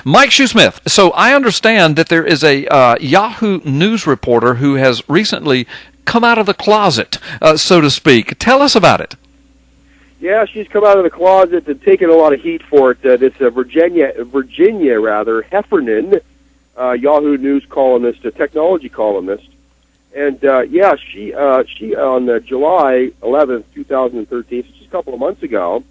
Mike Shoesmith, so I understand that there is a Yahoo News reporter who has recently come out of the closet, so to speak. Tell us about it. Yeah, she's come out of the closet and taken a lot of heat for it. This Virginia Heffernan, Yahoo News columnist, a technology columnist. And, she on July 11th, 2013, just a couple of months ago,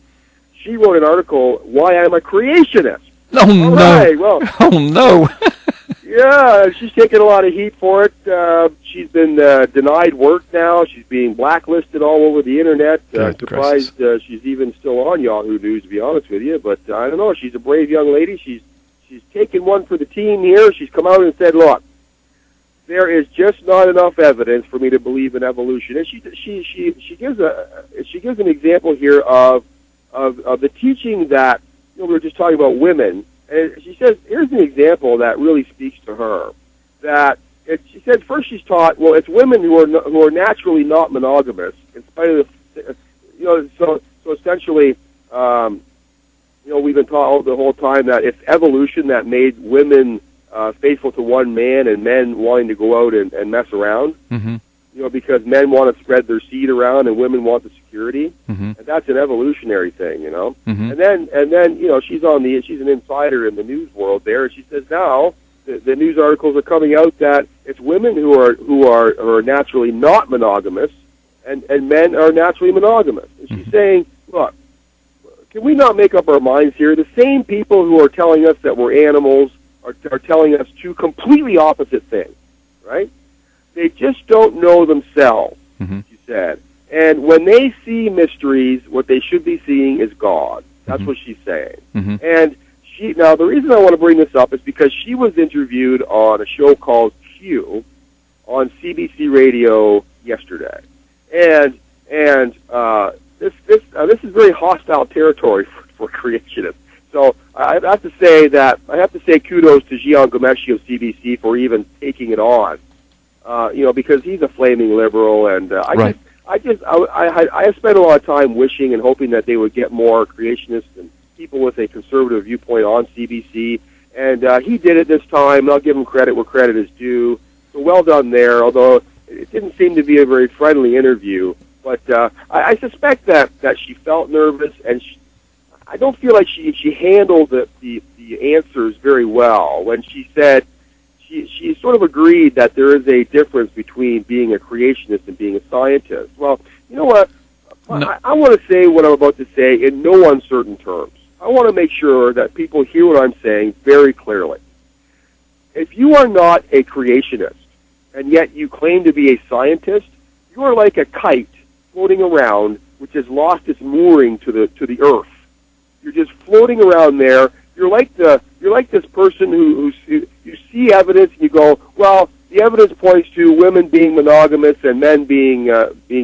she wrote an article, Why I'm a Creationist. Oh, no. Right, well, oh, no. yeah, she's taken a lot of heat for it. She's been denied work now. She's being blacklisted all over the Internet. Surprised she's even still on Yahoo News, to be honest with you. But I don't know. She's a brave young lady. She's taken one for the team here. She's come out and said, look, there is just not enough evidence for me to believe in evolution. And she gives an example here of the teaching that, we were just talking about women, and she says, here's an example that really speaks to her. She said first she's taught, well, it's women who are naturally not monogamous, in spite of so essentially, we've been taught the whole time that it's evolution that made women faithful to one man and men wanting to go out and mess around. Mm-hmm. Because men want to spread their seed around and women want the security, and that's an evolutionary thing, Mm-hmm. And then she's an insider in the news world there, and she says now the news articles are coming out that it's women who are naturally not monogamous, and men are naturally monogamous. And she's saying, look, can we not make up our minds here? The same people who are telling us that we're animals are telling us two completely opposite things, right? They just don't know themselves, she said. And when they see mysteries, what they should be seeing is God. That's what she's saying. Mm-hmm. And now the reason I want to bring this up is because she was interviewed on a show called Q on CBC Radio yesterday. And this is very hostile territory for creationists. So I have to say kudos to Jian Ghomeshi of CBC for even taking it on. Because he's a flaming liberal, and I have spent a lot of time wishing and hoping that they would get more creationists and people with a conservative viewpoint on CBC, and he did it this time. I'll give him credit where credit is due. So well done there, although it didn't seem to be a very friendly interview. But I suspect that she felt nervous, and I don't feel like she handled the answers very well when she said, She sort of agreed that there is a difference between being a creationist and being a scientist. Well, you know what? No. I want to say what I'm about to say in no uncertain terms. I want to make sure that people hear what I'm saying very clearly. If you are not a creationist, and yet you claim to be a scientist, you are like a kite floating around which has lost its mooring to the earth. You're just floating around there. You're like this person who you see evidence and you go, well, the evidence points to women being monogamous and men being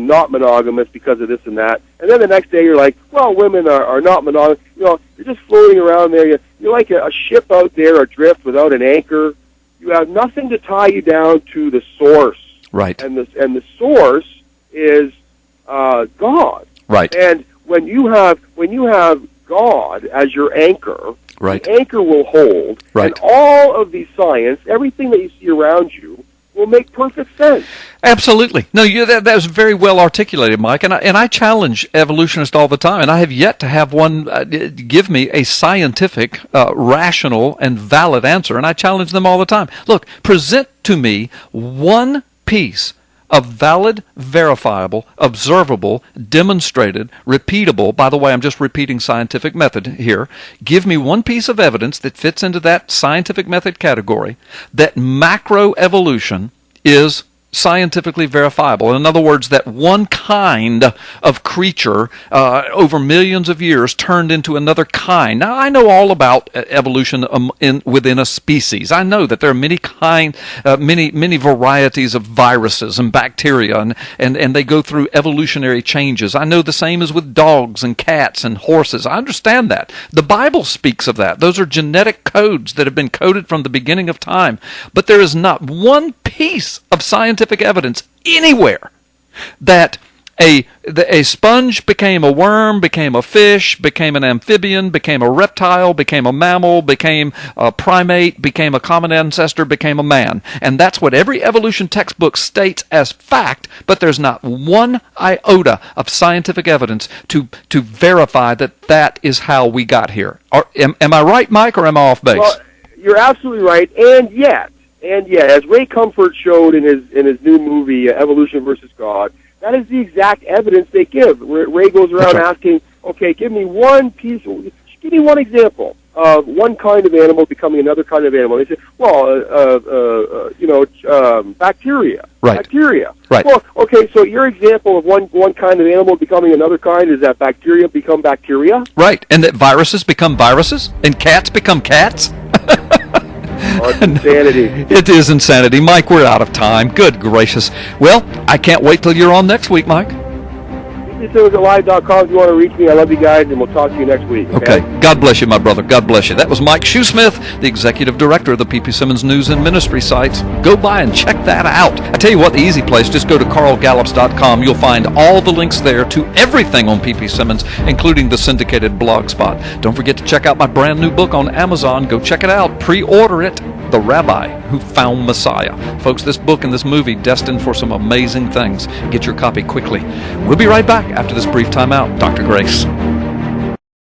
not monogamous because of this and that. And then the next day you're like, well, women are not monogamous. You're just floating around there. You're like a ship out there adrift without an anchor. You have nothing to tie you down to the source. Right. And the source is God. Right. And when you have God as your anchor, right, the anchor will hold, right, and all of the science, everything that you see around you, will make perfect sense. Absolutely. No, that was very well articulated, Mike, and I challenge evolutionists all the time, and I have yet to have one give me a scientific, rational, and valid answer, and I challenge them all the time. Look, present to me one piece of valid, verifiable, observable, demonstrated, repeatable, by the way, I'm just repeating scientific method here, give me one piece of evidence that fits into that scientific method category that macroevolution is scientifically verifiable. In other words, that one kind of creature over millions of years turned into another kind. Now, I know all about evolution within a species. I know that there are many varieties of viruses and bacteria, and they go through evolutionary changes. I know the same as with dogs and cats and horses. I understand that. The Bible speaks of that. Those are genetic codes that have been coded from the beginning of time. But there is not one piece of scientific evidence anywhere that A sponge became a worm, became a fish, became an amphibian, became a reptile, became a mammal, became a primate, became a common ancestor, became a man. And that's what every evolution textbook states as fact, but there's not one iota of scientific evidence to verify that is how we got here. Am I right, Mike, or am I off base? Well, you're absolutely right, and yet, as Ray Comfort showed in his new movie, Evolution versus God, that is the exact evidence they give. Ray goes around asking, okay, give me one example of one kind of animal becoming another kind of animal. They say, well, bacteria. Right. Bacteria. Right. Well, okay, so your example of one kind of animal becoming another kind is that bacteria become bacteria? Right, and that viruses become viruses, and cats become cats? Oh, it's insanity. It is insanity. Mike, we're out of time. Good gracious. Well, I can't wait till you're on next week, Mike. ppsimmons@live.com if you want to reach me. I love you guys, and we'll talk to you next week. Okay. God bless you, my brother. God bless you. That was Mike Shoesmith, the executive director of the P.P. Simmons News and Ministry sites. Go by and check that out. I tell you what, the easy place, just go to carlgallups.com. You'll find all the links there to everything on P.P. Simmons, including the syndicated blog spot. Don't forget to check out my brand new book on Amazon. Go check it out. Pre-order it. The Rabbi Who Found Messiah. Folks, this book and this movie destined for some amazing things. Get your copy quickly. We'll be right back after this brief time out. Dr. Grace.